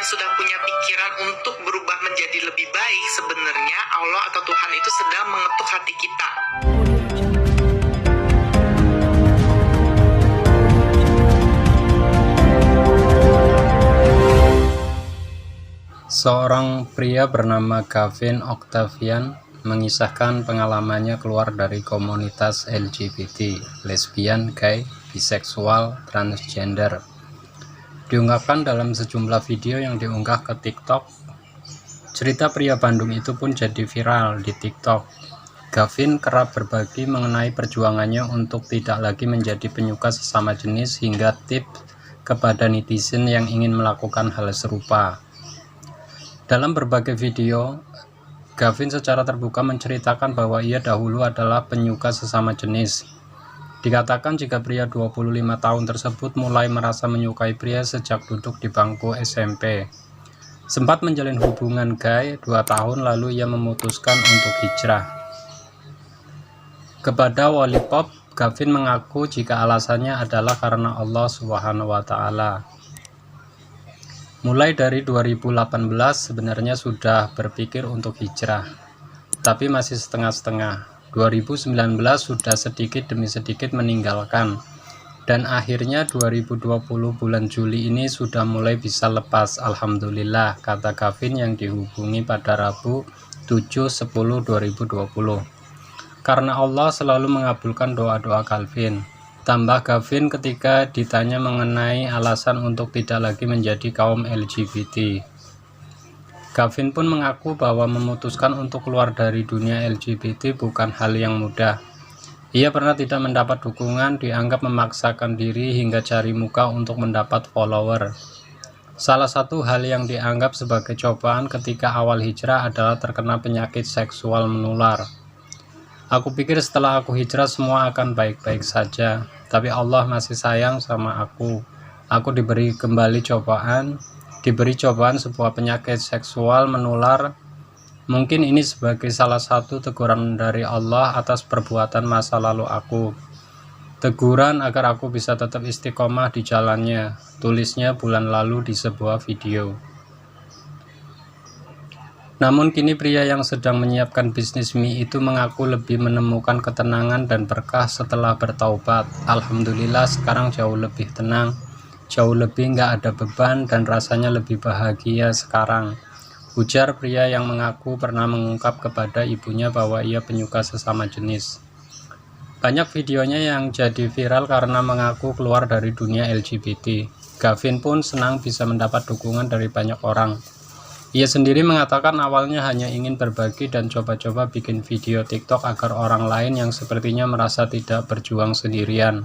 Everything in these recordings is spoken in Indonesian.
sudah punya pikiran untuk berubah menjadi lebih baik, sebenarnya Allah atau Tuhan itu sedang mengetuk hati kita. Seorang pria bernama Gavin Octavian mengisahkan pengalamannya keluar dari komunitas LGBT, lesbian, gay, biseksual, transgender. Diungkapkan dalam sejumlah video yang diunggah ke TikTok. Cerita pria Bandung itu pun jadi viral di TikTok. Gavin kerap berbagi mengenai perjuangannya untuk tidak lagi menjadi penyuka sesama jenis hingga tips kepada netizen yang ingin melakukan hal serupa. Dalam berbagai video, Gavin secara terbuka menceritakan bahwa ia dahulu adalah penyuka sesama jenis. Dikatakan jika pria 25 tahun tersebut mulai merasa menyukai pria sejak duduk di bangku SMP. Sempat menjalin hubungan gay 2 tahun lalu ia memutuskan untuk hijrah. Kepada Wallipop, Gavin mengaku jika alasannya adalah karena Allah Subhanahu wa Ta'ala. Mulai dari 2018 sebenarnya sudah berpikir untuk hijrah, tapi masih setengah-setengah. 2019 sudah sedikit demi sedikit meninggalkan, dan akhirnya 2020 bulan Juli ini sudah mulai bisa lepas. Alhamdulillah, kata Gavin yang dihubungi pada Rabu 7/10/2020. Karena Allah selalu mengabulkan doa-doa Gavin. Tambah Gavin ketika ditanya mengenai alasan untuk tidak lagi menjadi kaum LGBT. Gavin pun mengaku bahwa memutuskan untuk keluar dari dunia LGBT bukan hal yang mudah. Ia pernah tidak mendapat dukungan, dianggap memaksakan diri hingga cari muka untuk mendapat follower. Salah satu hal yang dianggap sebagai cobaan ketika awal hijrah adalah terkena penyakit seksual menular. Aku pikir setelah aku hijrah semua akan baik-baik saja, tapi Allah masih sayang sama aku. Aku diberi kembali cobaan, sebuah penyakit seksual menular. Mungkin ini sebagai salah satu teguran dari Allah atas perbuatan masa lalu aku. Teguran agar aku bisa tetap istiqomah di jalannya, tulisnya bulan lalu di sebuah video. Namun kini pria yang sedang menyiapkan bisnis mie itu mengaku lebih menemukan ketenangan dan berkah setelah bertaubat. Alhamdulillah sekarang jauh lebih tenang, jauh lebih nggak ada beban dan rasanya lebih bahagia sekarang. Ujar pria yang mengaku pernah mengungkap kepada ibunya bahwa ia penyuka sesama jenis. Banyak videonya yang jadi viral karena mengaku keluar dari dunia LGBT. Gavin pun senang bisa mendapat dukungan dari banyak orang. Ia sendiri mengatakan awalnya hanya ingin berbagi dan coba-coba bikin video TikTok agar orang lain yang sepertinya merasa tidak berjuang sendirian.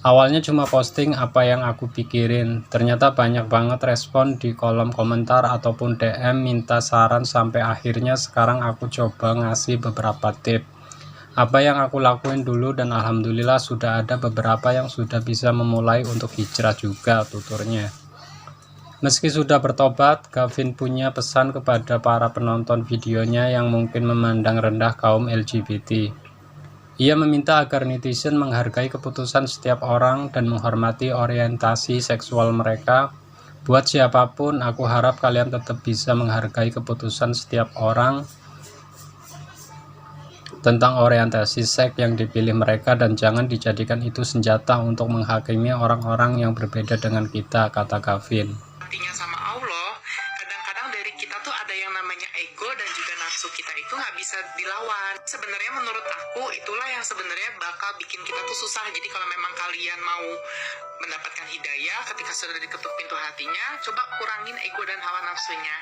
Awalnya cuma posting apa yang aku pikirin, ternyata banyak banget respon di kolom komentar ataupun DM minta saran sampai akhirnya sekarang aku coba ngasih beberapa tips. Apa yang aku lakuin dulu dan alhamdulillah sudah ada beberapa yang sudah bisa memulai untuk hijrah juga, tuturnya. Meski sudah bertobat, Gavin punya pesan kepada para penonton videonya yang mungkin memandang rendah kaum LGBT. Ia meminta agar netizen menghargai keputusan setiap orang dan menghormati orientasi seksual mereka. Buat siapapun, aku harap kalian tetap bisa menghargai keputusan setiap orang tentang orientasi seks yang dipilih mereka dan jangan dijadikan itu senjata untuk menghakimi orang-orang yang berbeda dengan kita, kata Gavin. Artinya sama Allah, kadang-kadang dari kita tuh ada yang namanya ego dan juga nafsu kita itu nggak bisa dilawan. Sebenarnya menurut aku itulah yang sebenarnya bakal bikin kita tuh susah. Jadi kalau memang kalian mau mendapatkan hidayah ketika sudah diketuk pintu hatinya, coba kurangin ego dan hawa nafsunya.